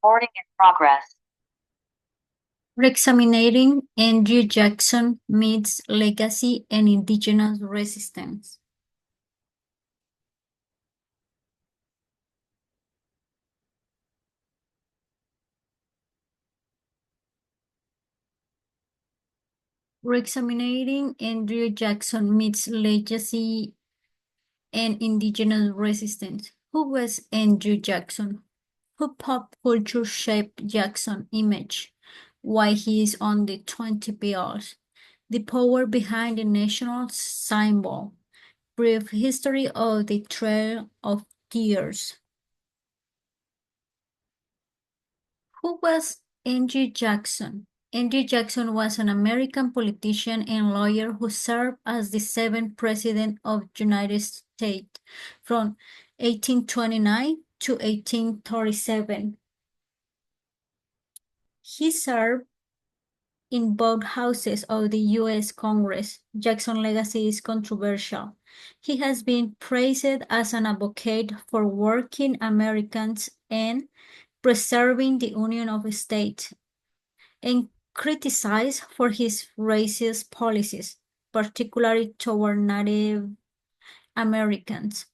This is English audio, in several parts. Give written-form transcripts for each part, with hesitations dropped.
Recording in progress. Reexamining Andrew Jackson Myths, Legacy, and Indigenous Resistance. Reexamining Andrew Jackson Myths, Legacy, and Indigenous Resistance. Who was Andrew Jackson? Who pop culture shaped Jackson's image? Why he is on the 20 bills? The power behind the national symbol. Brief history of the Trail of Tears. Who was Andrew Jackson? Andrew Jackson was an American politician and lawyer who served as the seventh president of the United States from 1829 to 1837. He served in both houses of the U.S. Congress. Jackson's legacy is controversial. He has been praised as an advocate for working Americans and preserving the Union of States, and criticized for his racist policies, particularly toward Native Americans.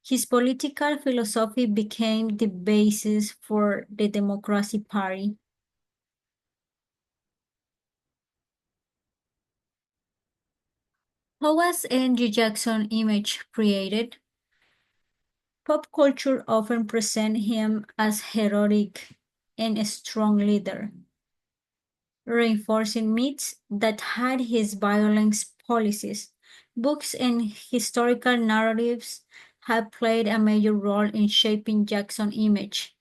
His political philosophy became the basis for the Democratic Party. How was Andrew Jackson's image created? Pop culture often presents him as heroic and a strong leader, reinforcing myths that had his violence policies. Books and historical narratives have played a major role in shaping Jackson's image.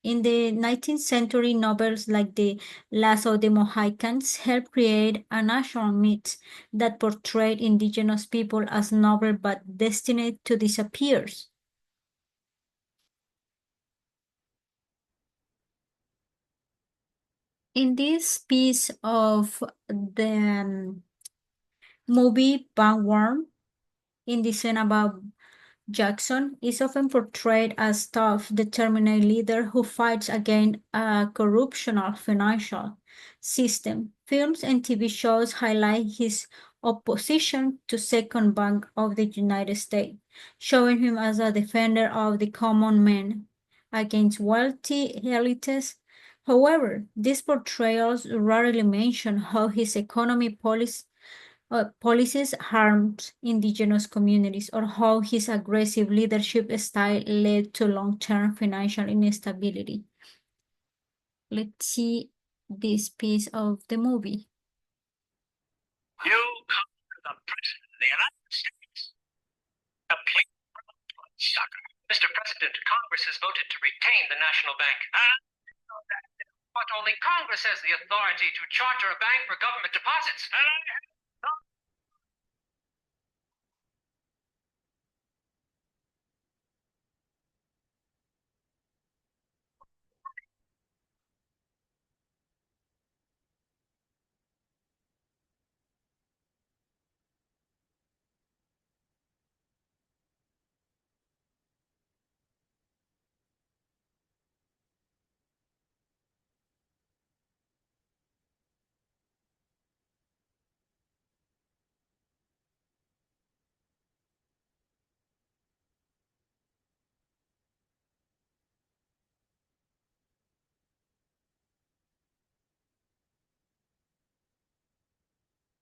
In the 19th century, novels like The Last of the Mohicans helped create a national myth that portrayed indigenous people as noble but destined to disappear. In this piece of the movie Bandworm, in the scene about Jackson is often portrayed as tough, determined leader who fights against a corruptional financial system. Films and TV shows highlight his opposition to Second Bank of the United States, showing him as a defender of the common man against wealthy elites. However, these portrayals rarely mention how his economy policies harmed indigenous communities or how his aggressive leadership style led to long-term financial instability. Let's see this piece of the movie. You come to the President of the United States. Complete sucker. Mr. President, Congress has voted to retain the National Bank. But only Congress has the authority to charter a bank for government deposits.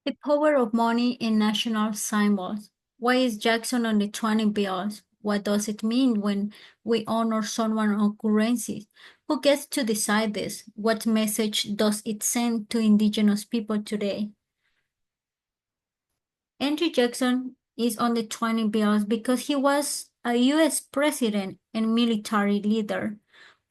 The power of money in national symbols. Why is Jackson on the 20 bills? What does it mean when we honor someone on currency? Who gets to decide this? What message does it send to indigenous people today? Andrew Jackson is on the 20 bills because he was a US president and military leader.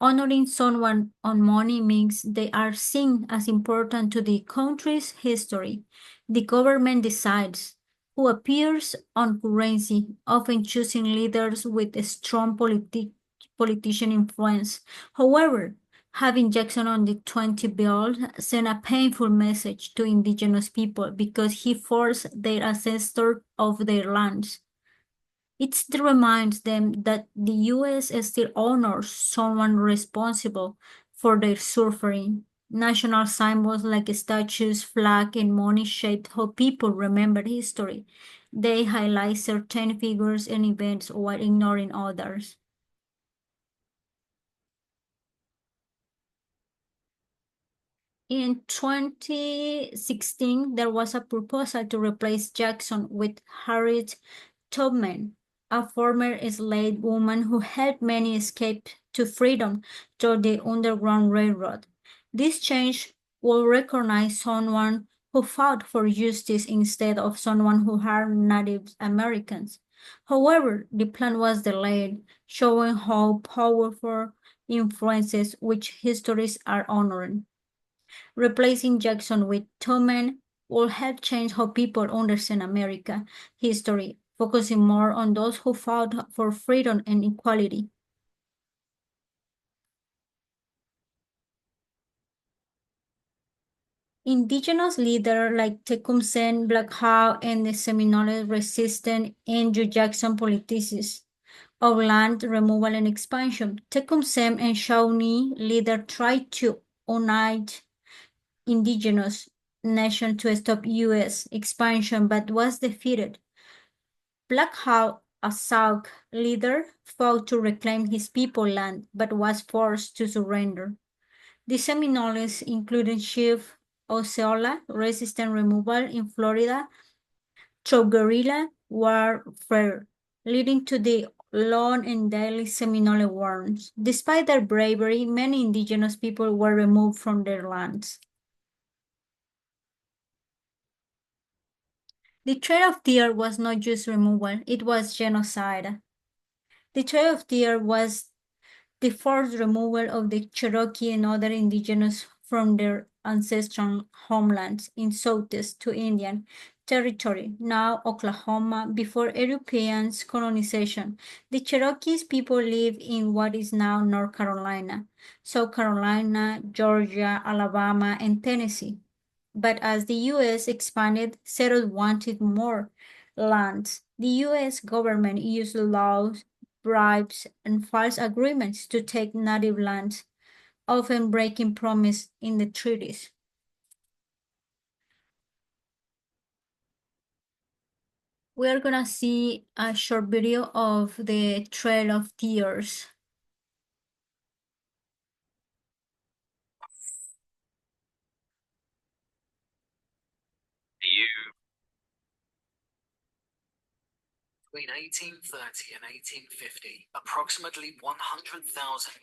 Honoring someone on money means they are seen as important to the country's history. The government decides who appears on currency, often choosing leaders with a strong politician influence. However, having Jackson on the 20 bill sent a painful message to indigenous people because he forced their ancestors off their lands. It reminds them that the US still honors someone responsible for their suffering. National symbols like statues, flag, and money shaped how people remember history. They highlight certain figures and events while ignoring others. In 2016, there was a proposal to replace Jackson with Harriet Tubman, a former enslaved woman who helped many escape to freedom through the Underground Railroad. This change will recognize someone who fought for justice instead of someone who harmed Native Americans. However, the plan was delayed, showing how powerful influences which histories are honored. Replacing Jackson with Tubman will help change how people understand American history, focusing more on those who fought for freedom and equality. Indigenous leaders like Tecumseh, Black Hawk, and the Seminole resisted Andrew Jackson policies of land removal and expansion. Tecumseh and Shawnee leaders tried to unite indigenous nations to stop U.S. expansion but was defeated. Black Hawk, a Sauk leader, fought to reclaim his people land but was forced to surrender. The Seminoles, including Chief Osceola, resisted removal in Florida through guerrilla warfare, leading to the long and deadly Seminole Wars. Despite their bravery, many indigenous people were removed from their lands. The Trail of Tears was not just removal, it was genocide. The Trail of Tears was the forced removal of the Cherokee and other indigenous from their ancestral homelands in southeast to Indian Territory, now Oklahoma, before Europeans' colonization. The Cherokees people lived in what is now North Carolina, South Carolina, Georgia, Alabama, and Tennessee. But as the U.S. expanded, settlers wanted more land. The U.S. government used laws, bribes, and false agreements to take native lands, often breaking promises in the treaties. We are gonna see a short video of the Trail of Tears. You. Between 1830 and 1850, approximately 100,000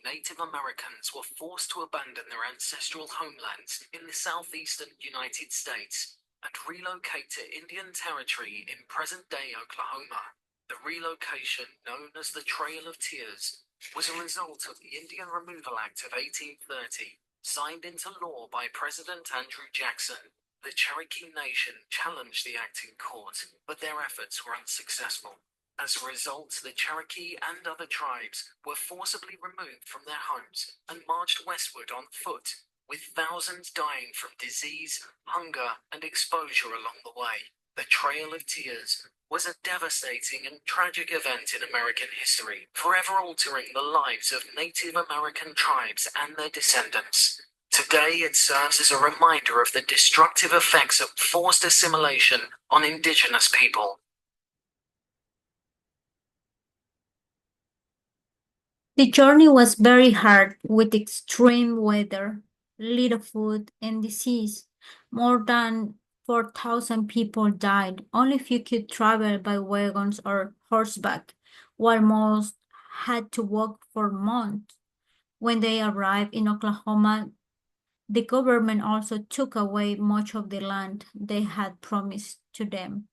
Native Americans were forced to abandon their ancestral homelands in the southeastern United States and relocate to Indian Territory in present-day Oklahoma. The relocation, known as the Trail of Tears, was a result of the Indian Removal Act of 1830, signed into law by President Andrew Jackson. The Cherokee Nation challenged the act in court, but their efforts were unsuccessful. As a result, the Cherokee and other tribes were forcibly removed from their homes and marched westward on foot, with thousands dying from disease, hunger, and exposure along the way. The Trail of Tears was a devastating and tragic event in American history, forever altering the lives of Native American tribes and their descendants. Today, it serves as a reminder of the destructive effects of forced assimilation on indigenous people. The journey was very hard with extreme weather, little food, and disease. More than 4,000 people died. Only few could travel by wagons or horseback, while most had to walk for months. When they arrived in Oklahoma, the government also took away much of the land they had promised to them.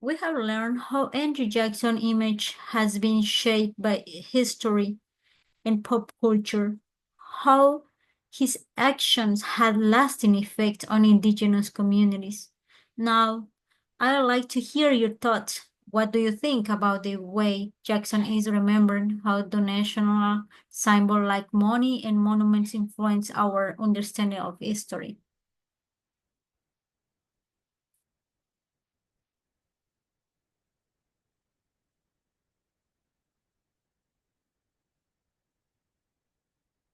We have learned how Andrew Jackson's image has been shaped by history and pop culture, how his actions had lasting effect on indigenous communities. Now, I'd like to hear your thoughts. What do you think about the way Jackson is remembered, how donational symbols like money and monuments influence our understanding of history?